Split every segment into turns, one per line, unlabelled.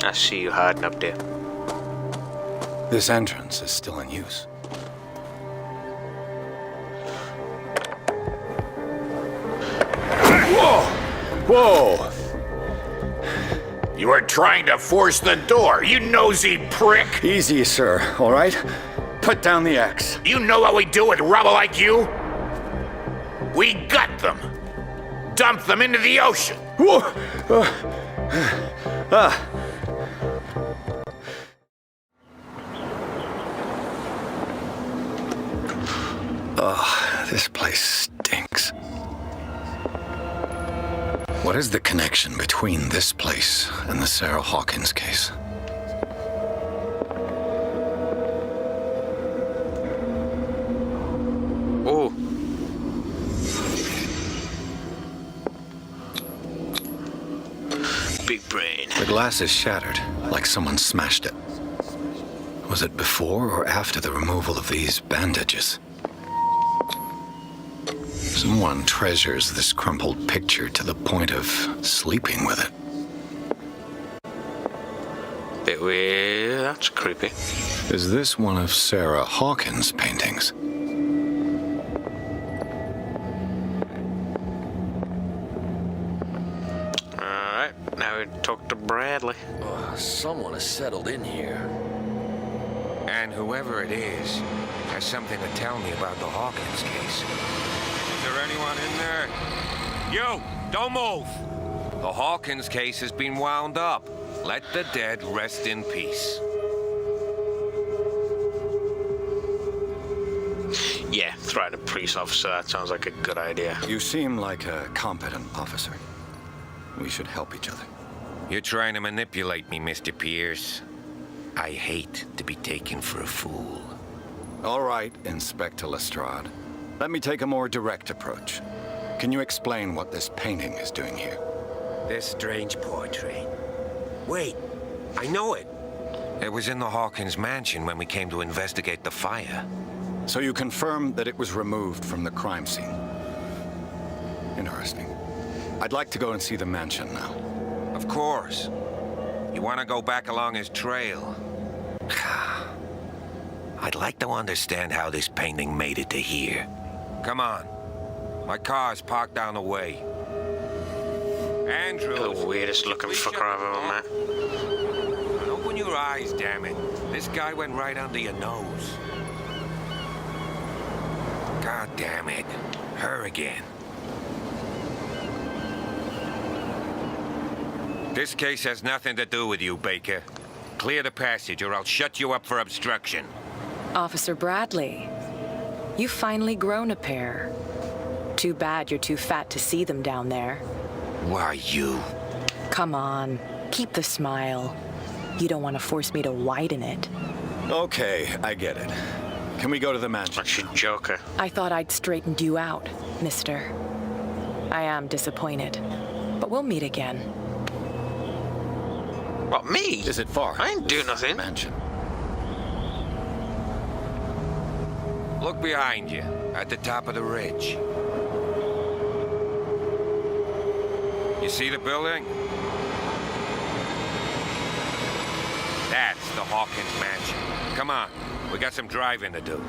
I see you hiding up there.
This entrance is still in use.
Whoa! Whoa! You are trying to force the door, you nosy prick!
Easy, sir, all right? Put down the axe.
You know what we do with rubble like you? We gut them. Dump them into the ocean.
Whoa! Oh, this place stinks. What is the connection between this place and the Sarah Hawkins case?
Oh. Big brain.
The glass is shattered, like someone smashed it. Was it before or after the removal of these bandages? Someone treasures this crumpled picture to the point of sleeping with it.
Bit weird. That's creepy.
Is this one of Sarah Hawkins' paintings?
Alright, now we talk to Bradley.
Someone has settled in here.
And whoever it is has something to tell me about the Hawkins case. Is there anyone in there? You! Don't move! The Hawkins case has been wound up. Let the dead rest in peace.
Yeah, threaten a police officer. That sounds like a good idea.
You seem like a competent officer. We should help each other.
You're trying to manipulate me, Mr. Pierce. I hate to be taken for a fool.
All right, Inspector Lestrade. Let me take a more direct approach. Can you explain what this painting is doing here?
This strange portrait. Wait, I know it. It was in the Hawkins mansion when we came to investigate the fire.
So you confirm that it was removed from the crime scene? Interesting. I'd like to go and see the mansion now.
Of course. You want to go back along his trail? I'd like to understand how this painting made it to here. Come on. My car's parked down the way. Andrew.
The weirdest looking fucker I've ever met.
Open your eyes, damn it. This guy went right under your nose. God damn it. Her again. This case has nothing to do with you, Baker. Clear the passage or I'll shut you up for obstruction.
Officer Bradley, you've finally grown a pair. Too bad you're too fat to see them down there.
Why, you?
Come on, keep the smile. You don't want to force me to widen it.
Okay, I get it. Can we go to the mansion?
Like she's Joker.
I thought I'd straightened you out, mister. I am disappointed, but we'll meet again.
What, me?
Is it far?
I ain't do nothing.
Mansion.
Look behind you, at the top of the ridge. You see the building? That's the Hawkins mansion. Come on, we got some driving to do.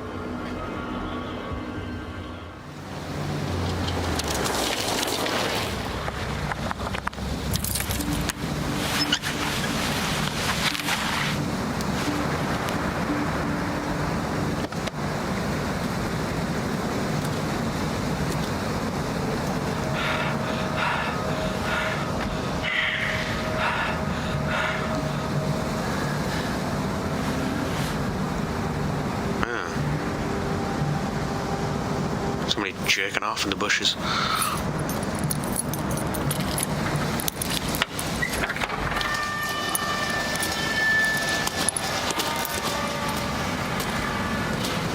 Somebody jerking off in the bushes.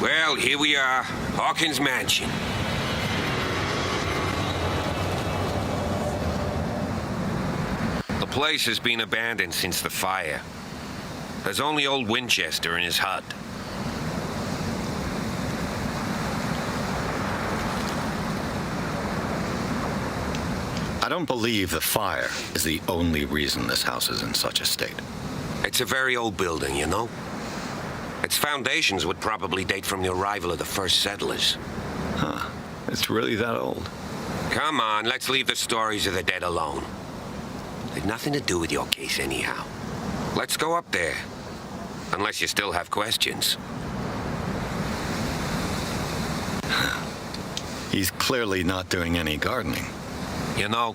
Well, here we are, Hawkins Mansion. The place has been abandoned since the fire. There's only old Winchester in his hut.
I don't believe the fire is the only reason this house is in such a state.
It's a very old building, you know? Its foundations would probably date from the arrival of the first settlers.
Huh. It's really that old.
Come on, let's leave the stories of the dead alone. They've nothing to do with your case anyhow. Let's go up there. Unless you still have questions.
He's clearly not doing any gardening.
You know,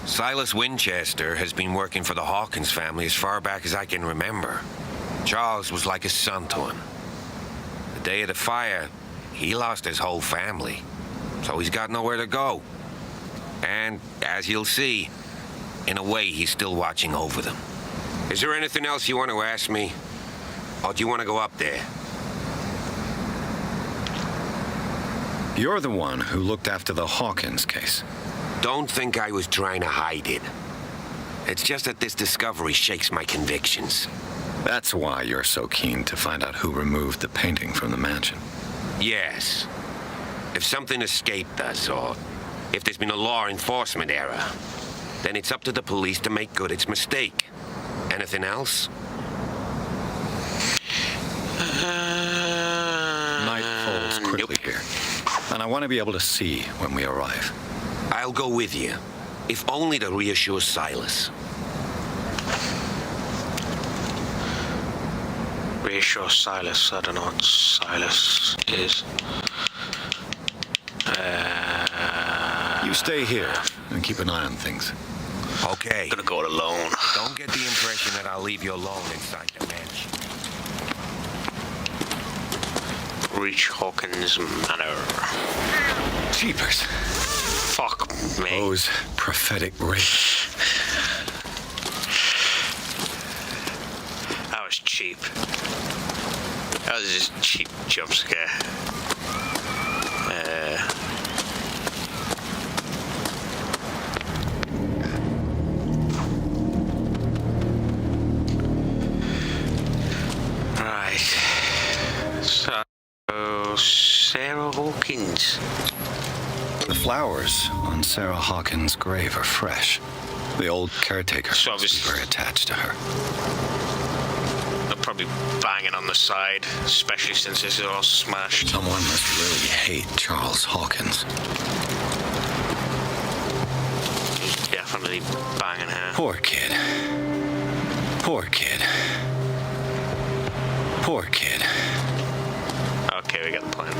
Silas Winchester has been working for the Hawkins family as far back as I can remember. Charles was like a son to him. The day of the fire, he lost his whole family. So he's got nowhere to go. And, as you'll see, in a way, he's still watching over them. Is there anything else you want to ask me? Or do you want to go up there?
You're the one who looked after the Hawkins case.
Don't think I was trying to hide it. It's just that this discovery shakes my convictions.
That's why you're so keen to find out who removed the painting from the mansion.
Yes. If something escaped us, or if there's been a law enforcement error, then it's up to the police to make good its mistake. Anything else?
Night falls quickly here, and I want to be able to see when we arrive.
I'll go with you, if only to reassure Silas.
Reassure Silas. I don't know what Silas is.
You stay here and keep an eye on things.
Okay.
I'm gonna go it alone.
Don't get the impression that I'll leave you alone inside the mansion.
Reach Hawkins Manor.
Jeepers.
Fuck me.
Those prophetic rays.
That was cheap. That was just a cheap jump scare. Right. So, Sarah Hawkins.
The flowers on Sarah Hawkins' grave are fresh. The old caretaker
So
must be
obviously-
very attached to her.
They're probably banging on the side, especially since this is all smashed.
Someone must really hate Charles Hawkins.
He's definitely banging her.
Poor kid. Poor kid. Poor kid.
Okay, we got the plan.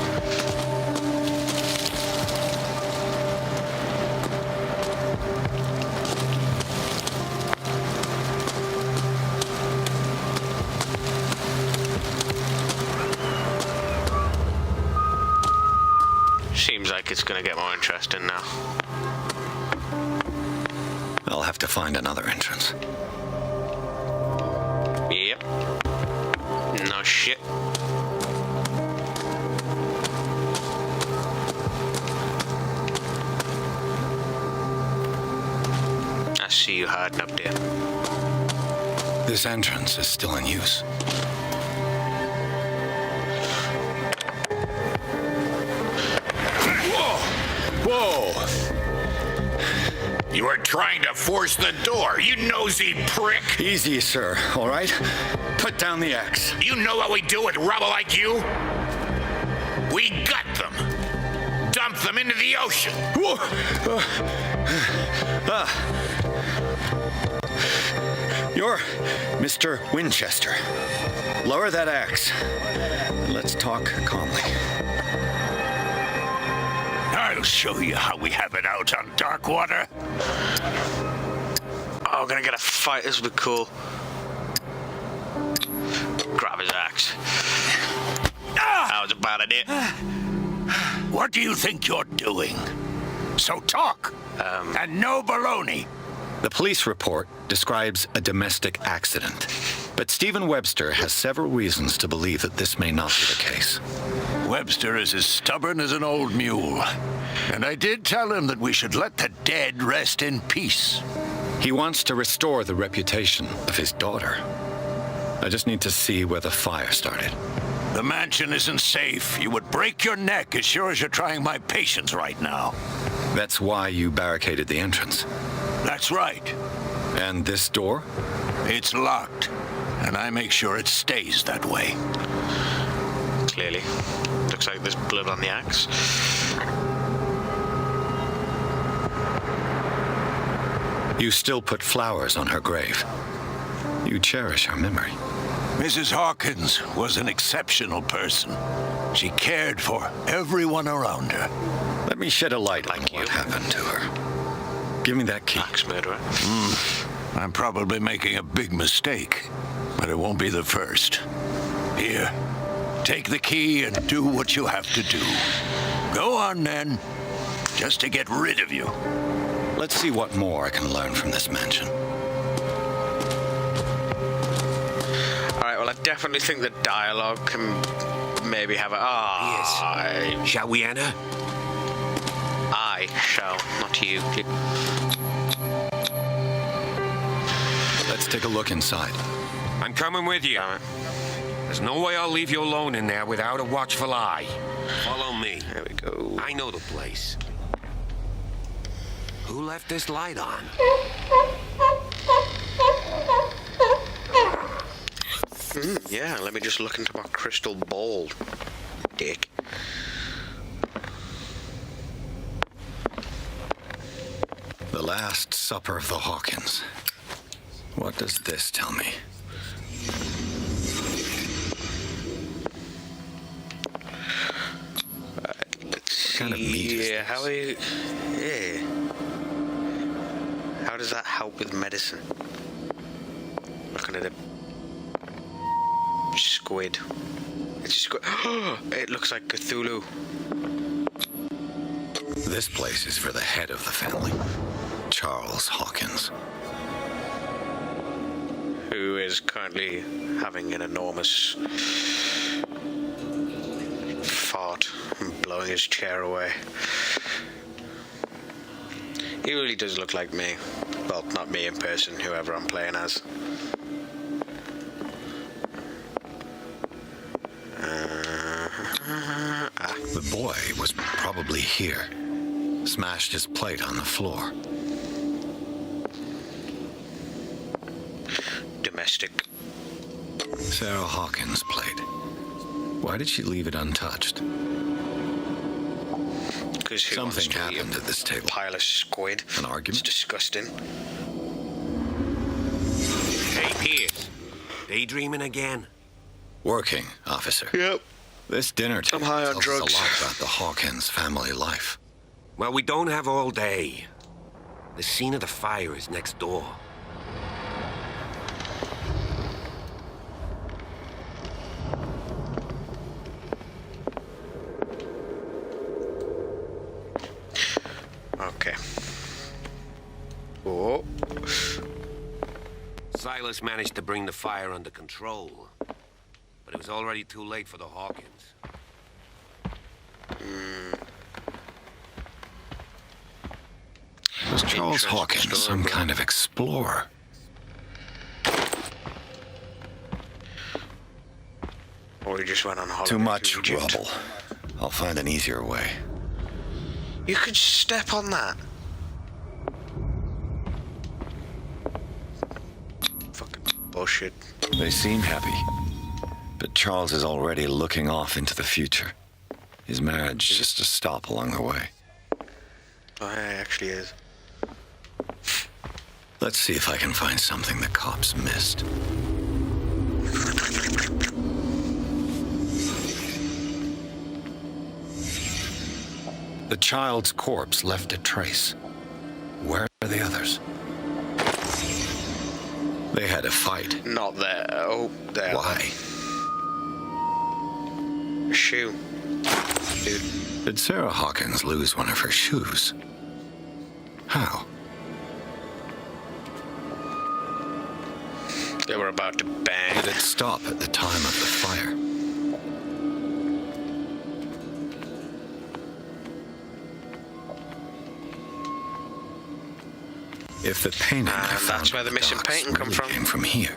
Seems like it's gonna get more interesting now.
I'll have to find another entrance.
Yep. No shit. I see you hiding up there.
This entrance is still in use.
Whoa! You were trying to force the door, you nosy prick!
Easy, sir, all right? Put down the axe.
You know what we do with rubble like you? We gut them. Dump them into the ocean.
You're Mr. Winchester. Lower that axe. Let's talk calmly.
I'll show you how we have it out on dark water.
Oh, we're gonna get a fight. This will be cool. Grab his axe. That was a bad idea.
What do you think you're doing? So talk. And no baloney.
The police report describes a domestic accident, but Stephen Webster has several reasons to believe that this may not be the case.
Webster is as stubborn as an old mule. And I did tell him that we should let the dead rest in peace.
He wants to restore the reputation of his daughter. I just need to see where the fire started.
The mansion isn't safe. You would break your neck as sure as you're trying my patience right now.
That's why you barricaded the entrance.
That's right.
And this door?
It's locked. and I make sure it stays that way.
Clearly. Looks like there's blood on the axe.
You still put flowers on her grave. You cherish her memory.
Mrs. Hawkins was an exceptional person. She cared for everyone around her.
Let me shed a light on what happened to her. Give me that key.
Axe murderer.
I'm probably making a big mistake, but it won't be the first. Here, take the key and do what you have to do. Go on, then. Just to get rid of you.
Let's see what more I can learn from this mansion.
Alright, well, I definitely think the dialogue can maybe have a...
Yes. Shall we enter?
I shall, not you.
Let's take a look inside.
I'm coming with you. There's no way I'll leave you alone in there without a watchful eye. Follow me.
There we go.
I know the place. Who left this light on?
Yeah, let me just look into my crystal ball, dick.
The Last Supper of the Hawkins. What does this tell me?
Let's
kind of meat is
see.
this?
How are you? Yeah. How does that help with medicine? Looking at a squid. It's a squid. It looks like Cthulhu.
This place is for the head of the family, Charles Hawkins.
Who is currently having an enormous fart and blowing his chair away. He really does look like me. Well, not me in person, whoever I'm playing as.
The boy was probably here. Smashed his plate on the floor.
Domestic.
Sarah Hawkins' plate. Why did she leave it untouched?
Because
Something happened at this table.
Pile of squid.
An argument?
It's disgusting.
Hey, Pierce. Daydreaming again?
Working, officer.
Yep.
This dinner table
high on
tells
drugs.
us a lot about the Hawkins family life.
Well, we don't have all day. The scene of the fire is next door.
Okay. Oh.
Silas managed to bring the fire under control, but it was already too late for the Hawkins.
Was Charles
Interesting
Hawkins
story,
some
bro.
kind of explorer?
Or he just went on holiday.
Too much
to Egypt.
rubble. I'll find an easier way.
You could step on that. Fucking bullshit.
They seem happy. But Charles is already looking off into the future. His marriage just a stop along the way.
Oh, it actually is.
Let's see if I can find something the cops missed. The child's corpse left a trace. Where are the others? They had a fight.
Not there. Oh, there.
Why?
A shoe. Dude.
Did Sarah Hawkins lose one of her shoes? How?
They were about to bang.
Did it stop at the time of the fire? If the painting I
And
found
that's where
on
the missing
docks
painting come
really
from.
came from here.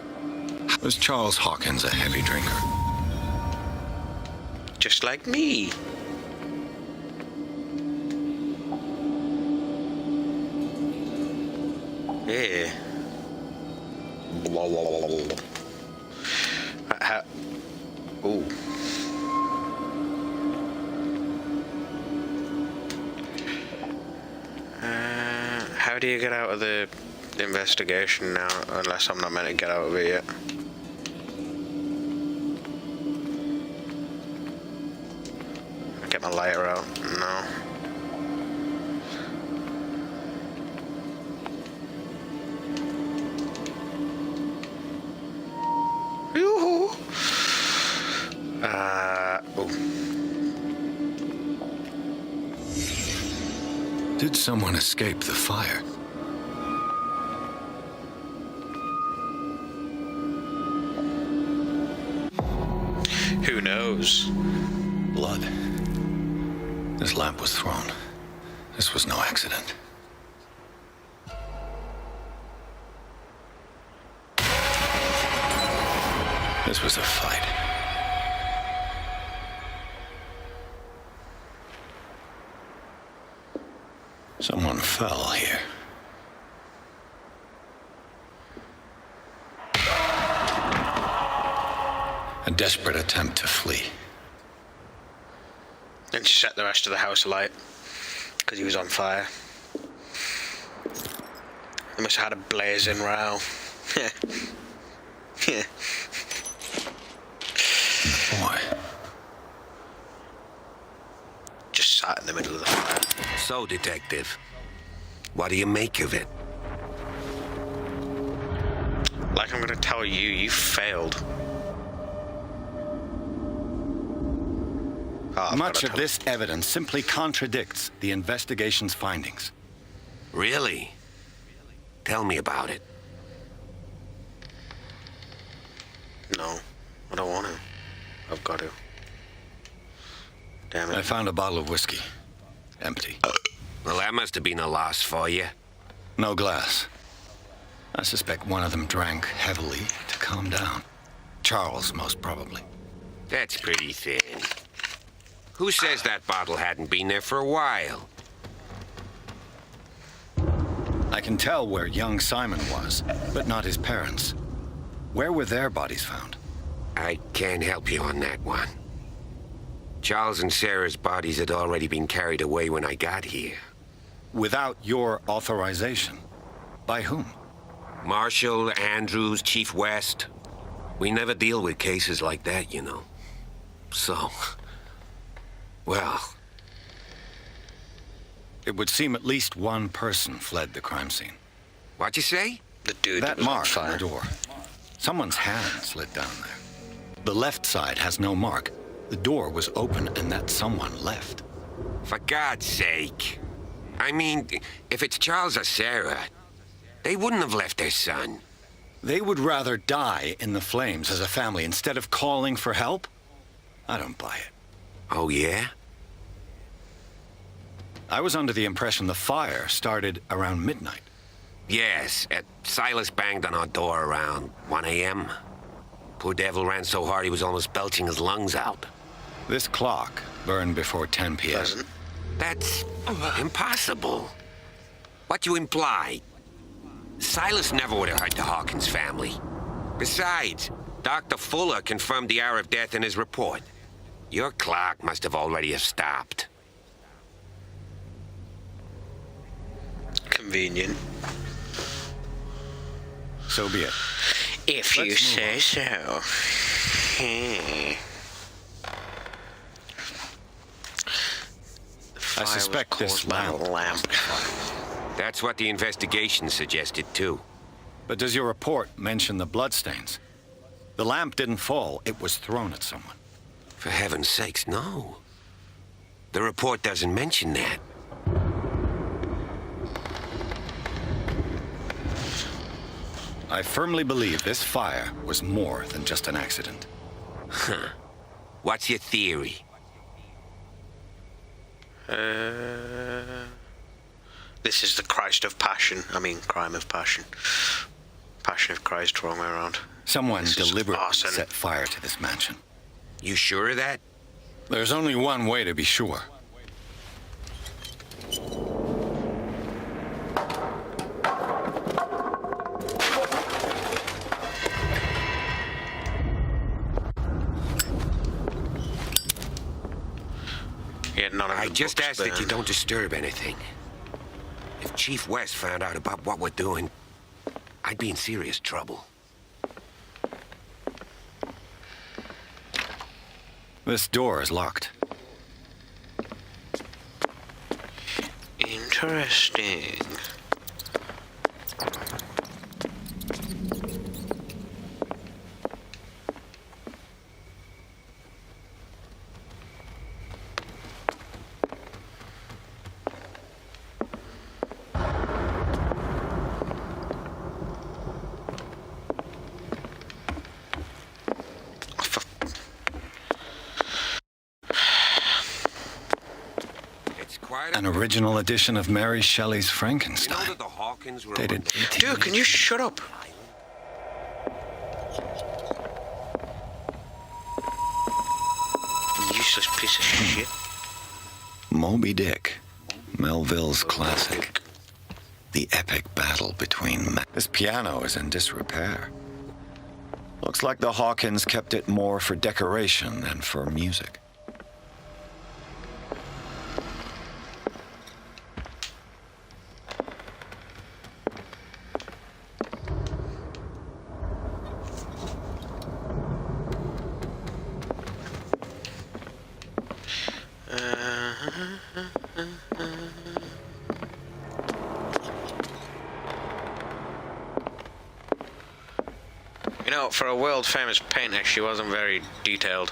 Was Charles Hawkins a heavy drinker?
Just like me. Yeah. Blah, blah, blah, blah, blah. How do you get out of the investigation now? Unless I'm not meant to get out of it yet. Get my lighter out. No. Yoo-hoo. Oh.
Did someone escape the fire?
Who knows?
Blood. This lamp was thrown. This was no accident. This was a fight. Someone fell here. A desperate attempt to flee.
And set the rest of the house alight because he was on fire. They must have had a blazing row. Yeah.
Boy.
Just sat in the middle of the fire.
So, Detective, what do you make of it?
Like I'm gonna tell you, you failed. Oh,
Much of this evidence simply contradicts the investigation's findings.
Really? Tell me about it.
No, I don't want to. I've got to. Damn it.
I found a bottle of whiskey. Empty.
Well, that must have been a loss for you.
No glass. I suspect one of them drank heavily to calm down. Charles, most probably.
That's pretty thin. Who says that bottle hadn't been there for a while?
I can tell where young Simon was, but not his parents. Where were their bodies found?
I can't help you on that one. Charles and Sarah's bodies had already been carried away when I got here.
Without your authorization. By whom?
Marshall, Andrews, Chief West. We never deal with cases like that, you know. So, well...
It would seem at least one person fled the crime scene.
What'd you say?
The dude
That
was on
mark on
fire.
the door. Someone's hand slid down there. The left side has no mark. The door was open and that someone left.
For God's sake. I mean, if it's Charles or Sarah, they wouldn't have left their son.
They would rather die in the flames as a family instead of calling for help? I don't buy it.
Oh, yeah?
I was under the impression the fire started around midnight.
Yes, Silas banged on our door around 1 a.m. Poor devil ran so hard he was almost belching his lungs out.
This clock burned before 10 p.m.
Doesn't.
That's impossible. What you imply? Silas never would have hurt the Hawkins family. Besides, Dr. Fuller confirmed the hour of death in his report. Your clock must have already have stopped.
Convenient.
So be it.
If you
Let's
say
move
so.
I suspect this lamp.
That's what the investigation suggested, too.
But does your report mention the bloodstains? The lamp didn't fall, it was thrown at someone.
For heaven's sakes, no. The report doesn't mention that.
I firmly believe this fire was more than just an accident.
Huh. What's your theory?
This is the Christ of Passion. I mean, crime of passion. Passion of Christ, wrong way around.
Someone
This is
deliberately
arson.
set fire to this mansion.
You sure of that?
There's only one way to be sure.
Yeah, none of
I
the
just
books
ask that you
burned.
don't disturb anything. If Chief West found out about what we're doing, I'd be in serious trouble.
This door is locked.
Interesting.
An original edition of Mary Shelley's
You know
Frankenstein.
that the Hawkins were
Dated 18...
Dude, can you shut up? Useless piece of shit.
Moby Dick. Melville's classic. The epic battle between... This piano is in disrepair. Looks like the Hawkins kept it more for decoration than for music.
You know, for a world-famous painter, she wasn't very detailed.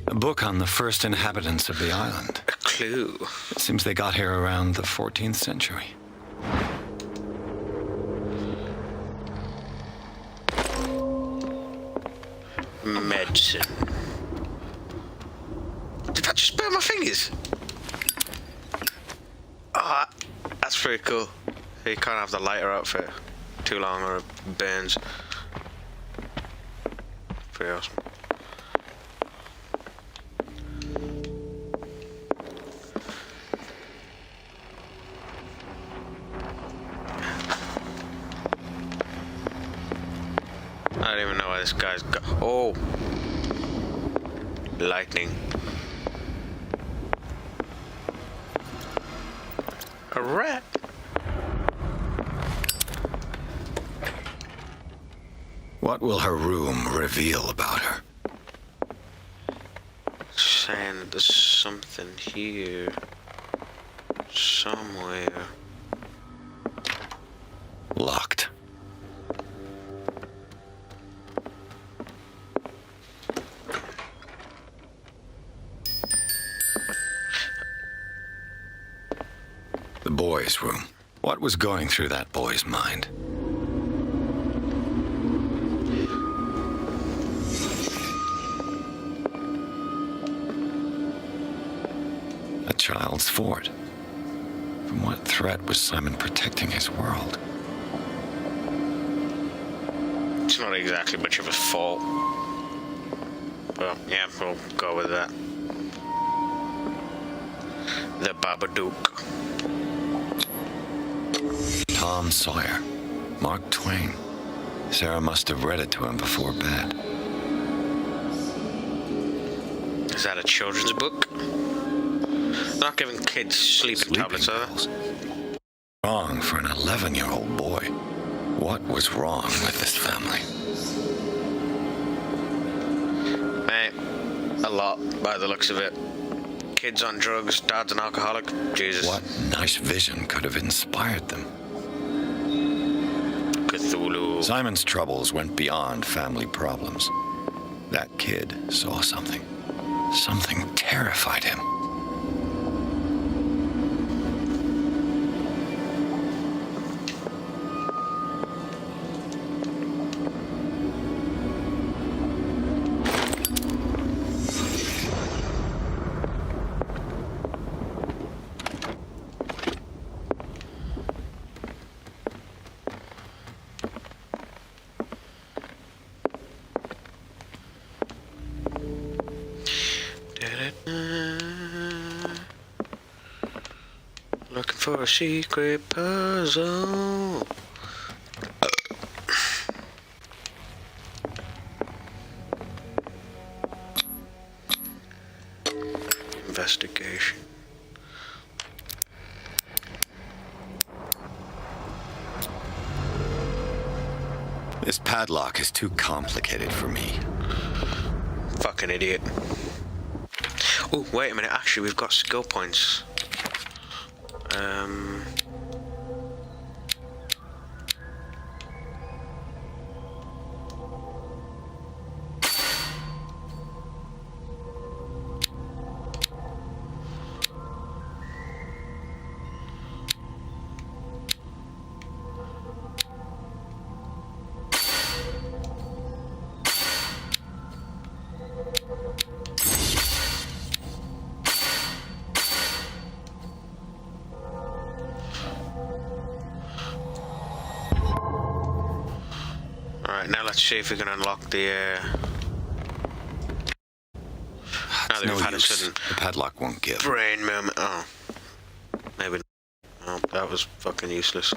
A book on the first inhabitants of the island.
A clue.
It seems they got here around the 14th century.
Medicine. Did that just burn my fingers? Ah, that's pretty cool. You can't have the lighter out for too long or it burns. Pretty awesome. I don't even know why this guy's got. Oh! Lightning. A rat!
What will her room reveal about her?
Saying that there's something here. Somewhere.
Locked. The boy's room. What was going through that boy's mind? A child's fort. From what threat was Simon protecting his world?
It's not exactly much of a fault. But yeah, we'll go with that. The Babadook.
Tom Sawyer. Mark Twain. Sarah must have read it to him before bed.
Is that a children's book? They're not giving kids sleeping tablets, are
pills. Wrong for an 11-year-old boy. What was wrong with this family?
Hey, a lot by the looks of it. Kids on drugs, dad's an alcoholic. Jesus.
What nice vision could have inspired them?
Cthulhu.
Simon's troubles went beyond family problems. That kid saw something. Something terrified him.
Looking for a secret puzzle. investigation.
This padlock is too complicated for me.
Fucking idiot. Oh, wait a minute. Actually, we've got skill points. Alright, now let's see if we can unlock the, now that
No
we've had a
use.
sudden
The padlock won't give.
brain moment. Oh. Maybe. Oh, that was fucking useless.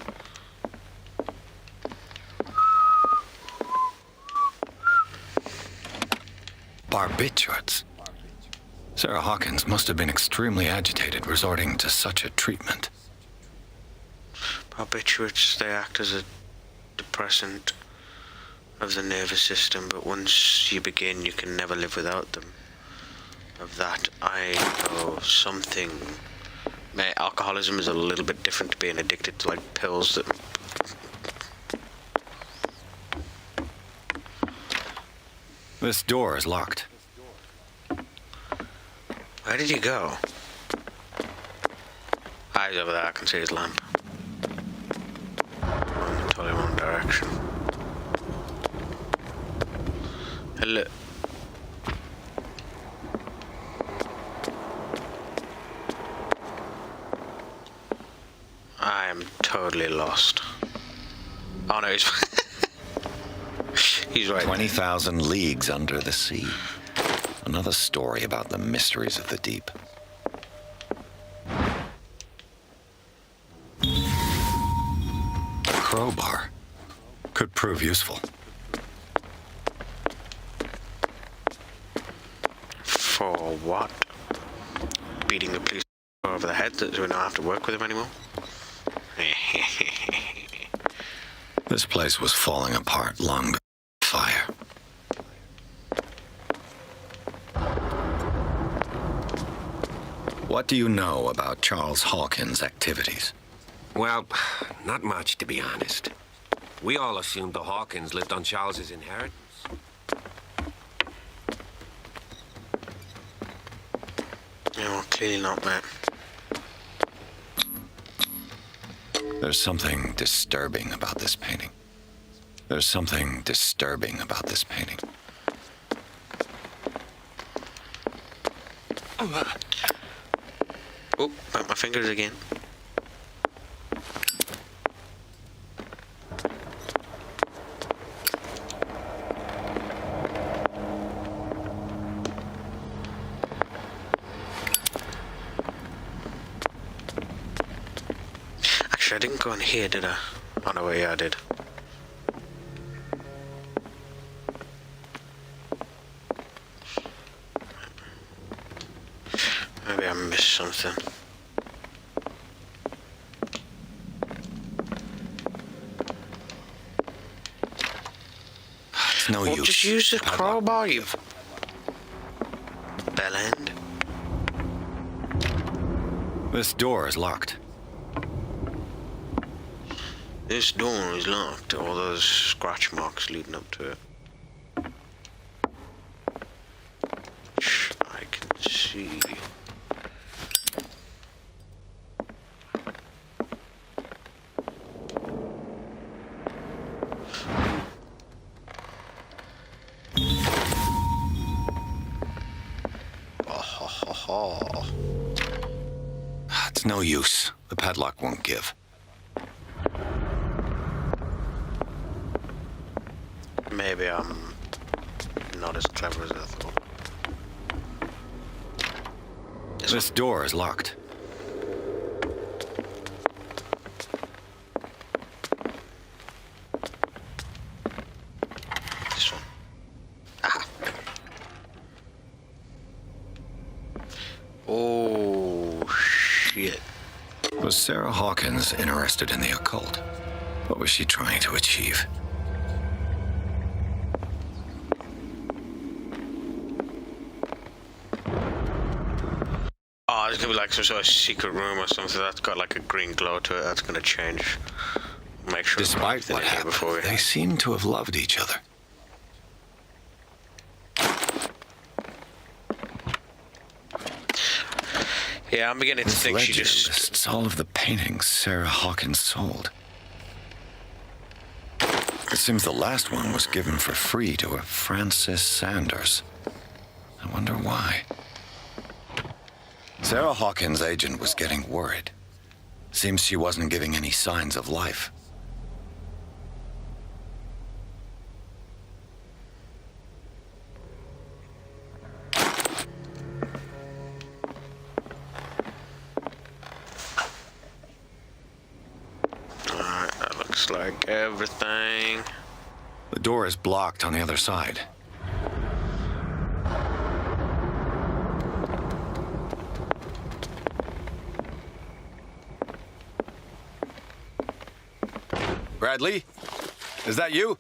Barbiturates. Sarah Hawkins must have been extremely agitated resorting to such a treatment.
Barbiturates, they act as a depressant of the nervous system, but once you begin, you can never live without them. Of that, I know something. Alcoholism is a little bit different to being addicted to, like, pills that...
This door is locked.
Where did he go? Ah, he's over there. I can see his lamp. Going totally wrong direction. Hello. I am totally lost. Oh no, he's... he's right.
20,000 leagues under the sea. Another story about the mysteries of the deep. A crowbar could prove useful.
For what? Beating the police over the head so we don't have to work with him anymore?
This place was falling apart long before the fire. What do you know about Charles Hawkins' activities?
Well, not much, to be honest. We all assumed the Hawkins lived on Charles's inheritance.
Yeah, well, clearly not, mate.
There's something disturbing about this painting. There's something disturbing about this painting.
Oh, bent my fingers again. Actually, I didn't go in here, did I? Oh no, wait, yeah, I did. Maybe I missed something.
It's no
Well,
use.
just use the
Padlock.
crowbar, you bellend.
This door is locked.
This door is locked. All those scratch marks leading up to it. Which I can see.
It's no use. The padlock won't give.
Maybe I'm not as clever as I thought.
This door is locked.
This one. Ah. Oh.
Sarah Hawkins interested in the occult? What was she trying to achieve?
Oh, there's gonna be like some sort of secret room or something that's got like a green glow to it. That's gonna change. Make sure.
Despite what happened, they seem to have loved each other.
Yeah, I'm beginning to
This
think she
legend
just.
lists all of the paintings Sarah Hawkins sold. It seems the last one was given for free to a Francis Sanders. I wonder why. Sarah Hawkins' agent was getting worried. Seems she wasn't giving any signs of life.
Alright, that looks like everything.
The door is blocked on the other side. Bradley? Is that you?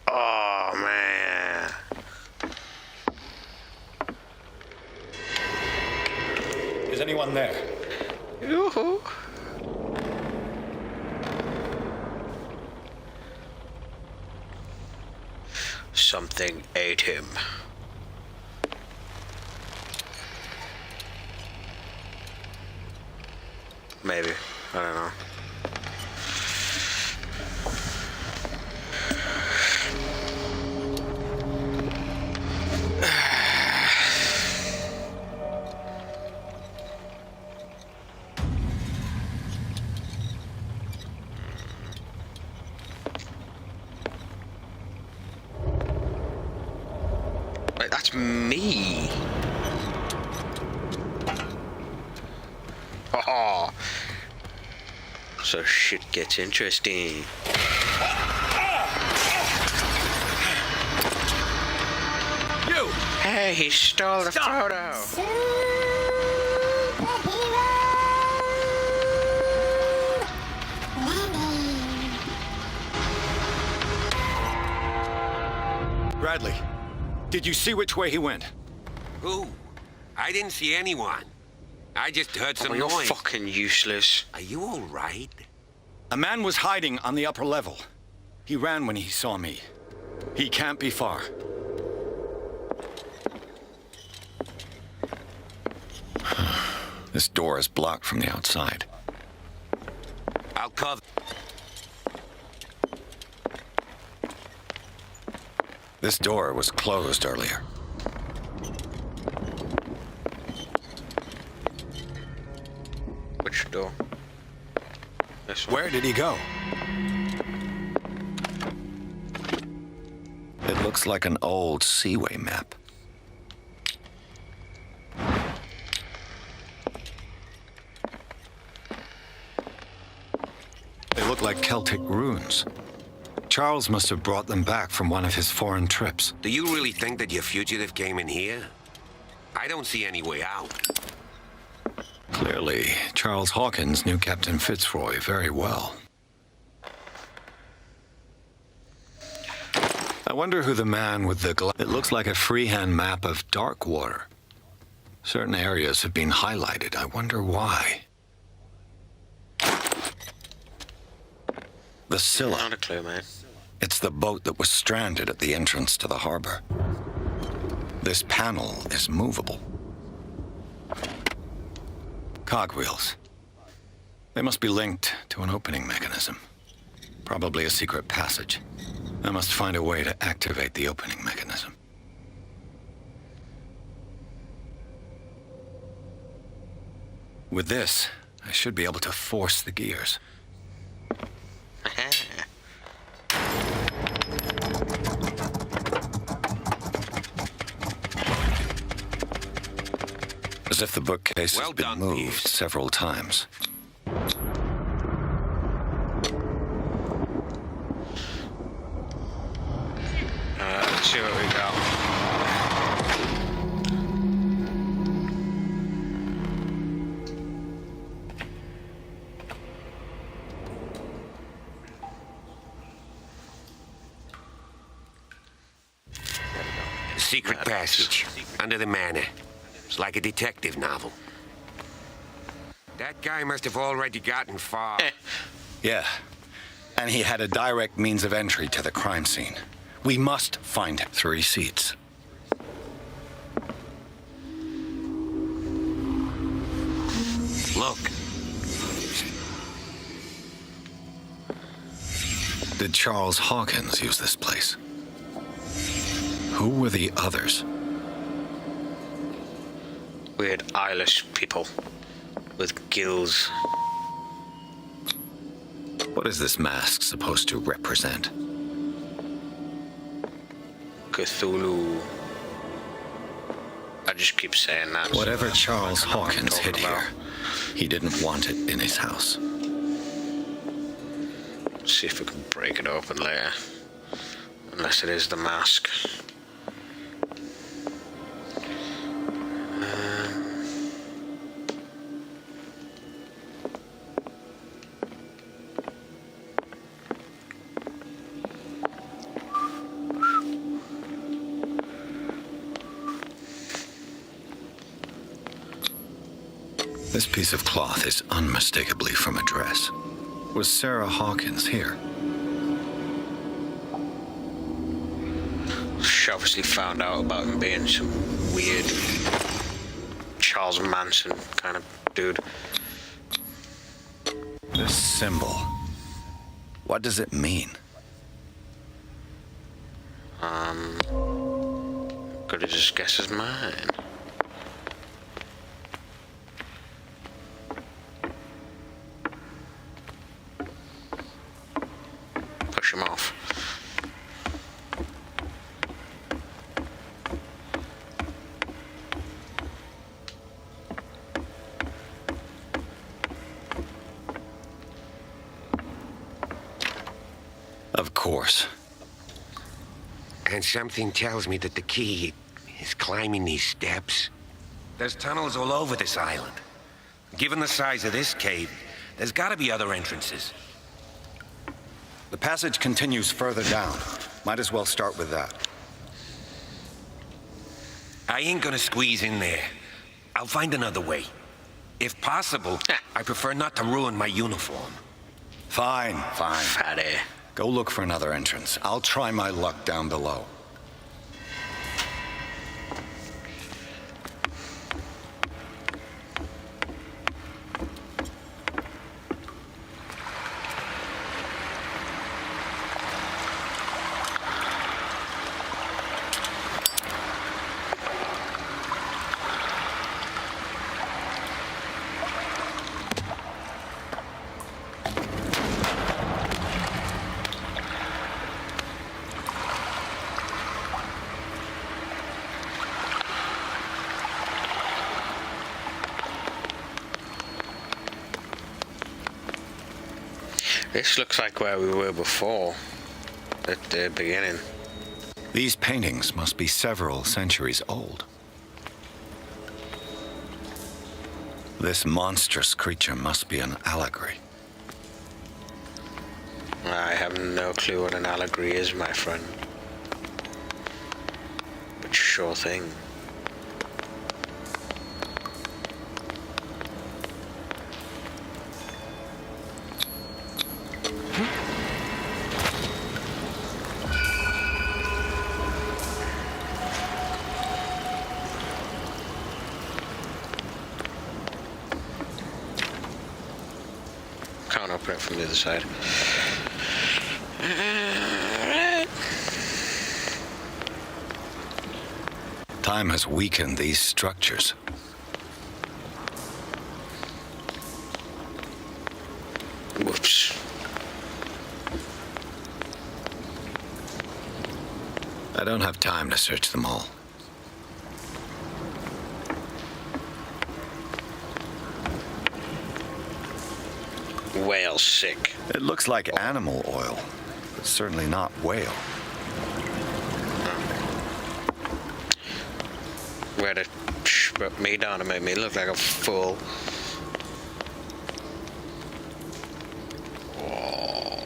Oh man.
Is anyone there?
Yoo-hoo. Something ate him. Maybe. I don't know. Wait, that's me. Oh. So shit gets interesting.
You!
Hey, he stole the photo.
Bradley, did you see which way he went?
Who? I didn't see anyone. I just heard some
Oh, you're
noise.
fucking useless.
Are you all right?
A man was hiding on the upper level. He ran when he saw me. He can't be far. This door is blocked from the outside.
I'll cover.
This door was closed earlier.
Which door? This one.
Where did he go? It looks like an old seaway map. They look like Celtic runes. Charles must have brought them back from one of his foreign trips.
Do you really think that your fugitive came in here? I don't see any way out.
Clearly, Charles Hawkins knew Captain Fitzroy very well. I wonder who the man with the It looks like a freehand map of Darkwater. Certain areas have been highlighted. I wonder why. The Scylla.
Not a clue, man.
It's the boat that was stranded at the entrance to the harbor. This panel is movable. Cogwheels. They must be linked to an opening mechanism. Probably a secret passage. I must find a way to activate the opening mechanism. With this, I should be able to force the gears. As if the bookcase has been moved several times.
Let's see what we got.
Secret passage, under the manor. It's like a detective novel. That guy must have already gotten far.
Yeah. And he had a direct means of entry to the crime scene. We must find him. 3 seats.
Look.
Did Charles Hawkins use this place? Who were the others?
Weird eyeless people with gills.
What is this mask supposed to represent?
Cthulhu. I just keep saying that.
Whatever
so
Charles
I know what I'm
Hawkins hid
talking about.
here, he didn't want it in his house.
See if we can break it open later. Unless it is the mask.
This piece of cloth is unmistakably from a dress. Was Sarah Hawkins here?
She obviously found out about him being some weird Charles Manson kind of dude.
This symbol. What does it mean?
Could have just guessed his mind. Push him off.
Of course.
And something tells me that the key is climbing these steps. There's tunnels all over this island. Given the size of this cave, there's gotta be other entrances.
The passage continues further down. Might as well start with that.
I ain't gonna squeeze in there. I'll find another way. If possible, I prefer not to ruin my uniform.
Fine.
Fatty.
Go look for another entrance. I'll try my luck down below.
This looks like where we were before, at the beginning.
These paintings must be several centuries old. This monstrous creature must be an allegory.
I have no clue what an allegory is, my friend. But sure thing. Can't open it from the other side.
Time has weakened these structures.
Whoops.
I don't have time to search them all.
Whale sick.
It looks like animal oil, but certainly not whale.
Where to put me down and make me look like a fool. Oh.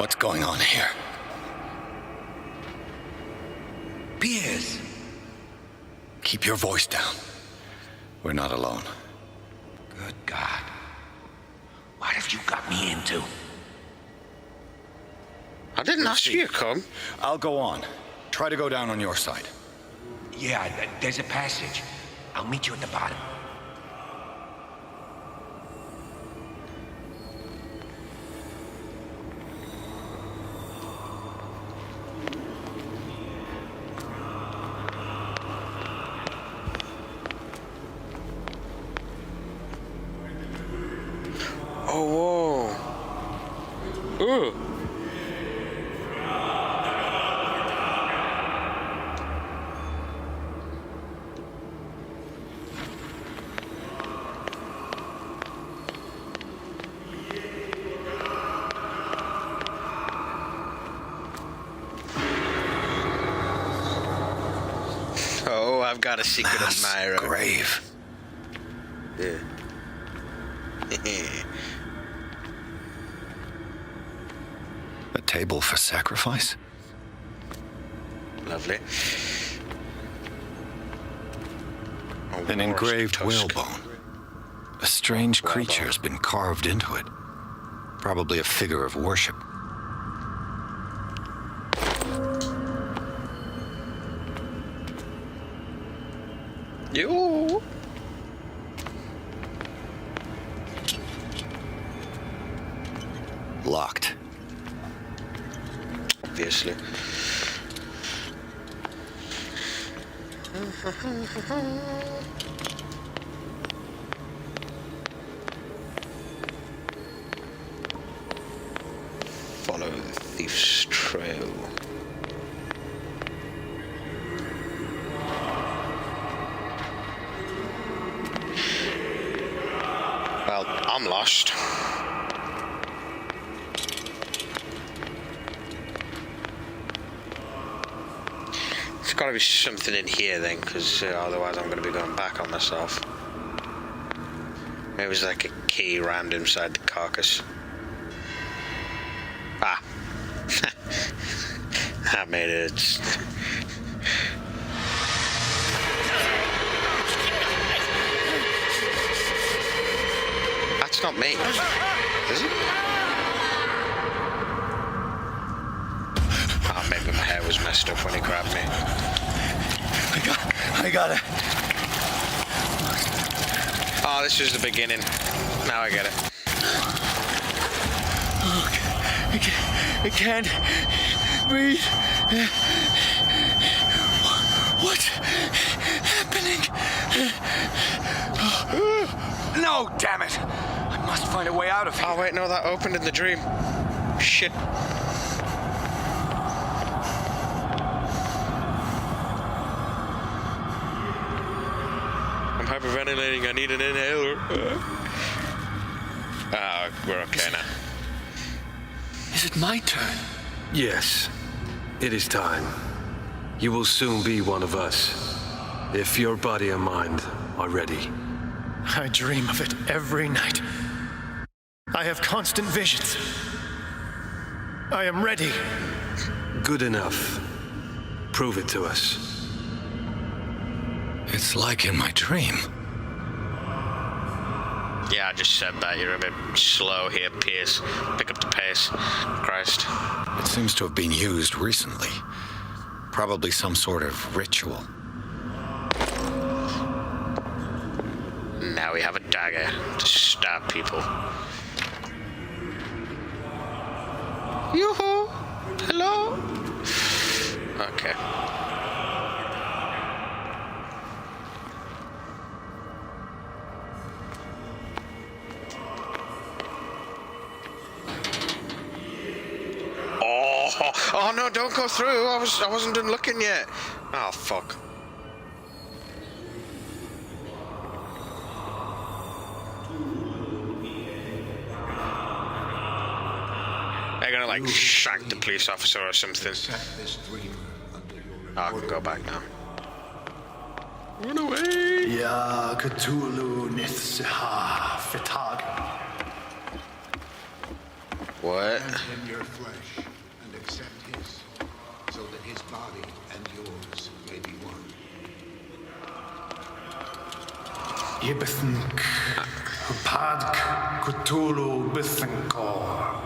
What's going on here?
Piers!
Keep your voice down. We're not alone.
Good God. What have you got me into?
I didn't ask you to come.
I'll go on. Try to go down on your side.
Yeah, there's a passage. I'll meet you at the bottom.
Oh, whoa. Ooh. Oh, I've got a secret
Mass
admirer.
grave.
Yeah.
A table for sacrifice?
Lovely.
An engraved whalebone. A strange creature has been carved into it. Probably a figure of worship.
You.
Locked.
Obviously. Follow the thief's trail. Well, I'm lost. There's got to be something in here then, because otherwise I'm going to be going back on myself. Maybe there's like a key rammed inside the carcass. Ah. I made it. That's not me. Is it? Oh, maybe my hair was messed up when he grabbed me.
I got it.
Oh, this is the beginning. Now I get it.
I can't breathe. What's happening? No, damn it! I must find a way out of here.
Oh, wait, no, that opened in the dream. Shit. I'm hyperventilating. I need an inhaler. Ah, we're okay now.
Is it my turn?
Yes, it is time. You will soon be one of us, if your body and mind are ready.
I dream of it every night. I have constant visions. I am ready.
Good enough. Prove it to us.
It's like in my dream.
Yeah, I just said that. You're a bit slow here, Pierce. Pick up the pace. Christ.
It seems to have been used recently. Probably some sort of ritual.
Now we have a dagger to stab people. Yoo-hoo! Hello? Okay. Oh no, don't go through. I wasn't done looking yet. Oh fuck. They're gonna like shank the police officer or something. Oh, I can go back now. Run away!
Ya Cthulhu Nithsiha Fitag.
What?
Grant him your flesh and accept his, so that his body and yours may be one.
Ibithink, Padk, Cthulhu, Bithinkor.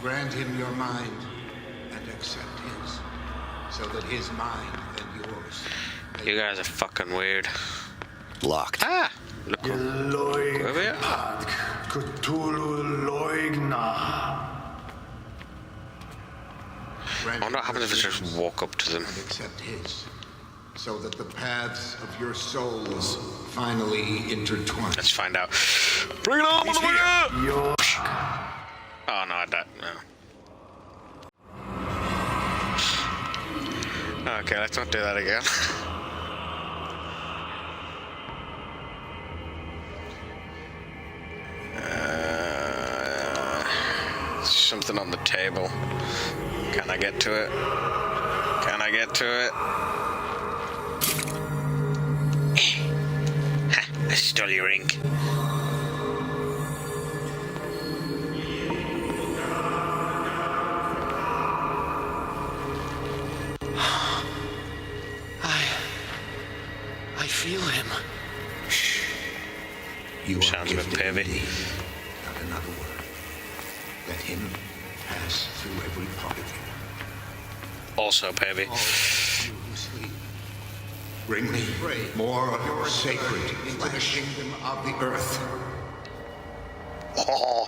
Grant him your mind and accept his, so that his mind and yours may
You guys are fucking weird.
Locked.
Ah! Look up.
Loig,
Over here.
Padk, Cthulhu, Loigna.
Grant
I wonder what
him
happens if I
your
just
dreams
walk up to them.
and accept his, so that the paths of your souls finally intertwine.
Let's find out. Bring it on, motherfucker!
Your
Oh no, I don't. No. Okay, let's not do that again. Something on the table. Can I get to it? Can I get to it? Ha! I stole your ink.
I feel him.
You
Sounds a bit
gifted
pervy.
indeed. Not another word. Let him pass through every part of you.
Also, baby.
All you who sleep, bring me more of your sacred into the kingdom of the earth.
Oh,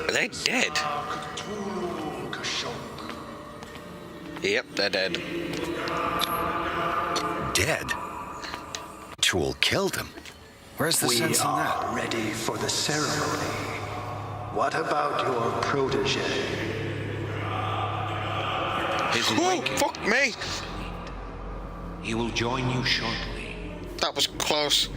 are they dead? Yep, they're dead.
Dead? Ritual killed him. Where's the sense in that?
Ready for the ceremony. What about your protege?
Oh, fuck me!
He will join you shortly.
That was close.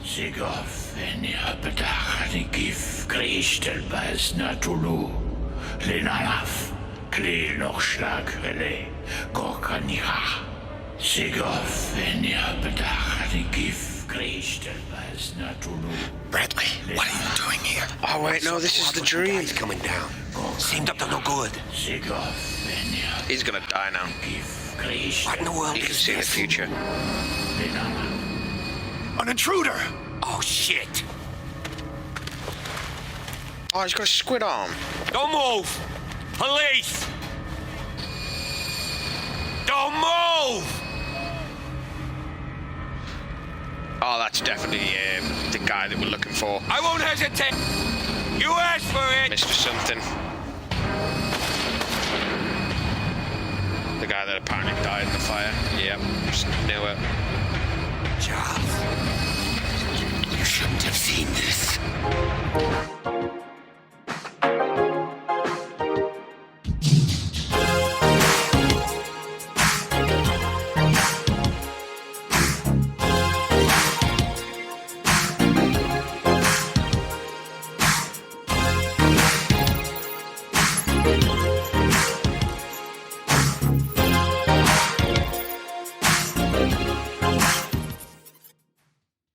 Sigof en bedach die gif Christel bas natulu Lenalaf Klee noch schlag rele Gorkanira Sigof en bedach die gif Christel bas natulu.
Bradley, what are you doing here?
Oh wait, no, this is the dream.
He's coming down. Seemed up to no good.
Sigof en
He's gonna die now.
gif Christel.
What in the world
You can
is
see the
this?
future.
An intruder!
Oh, shit.
Oh, he's got a squid arm.
Don't move! Police! Don't move!
Oh, that's definitely the guy that we're looking for.
I won't hesitate. You asked for it.
Mr. Something. The guy that apparently died in the fire. Yep, just knew it.
Charles, you shouldn't have seen this.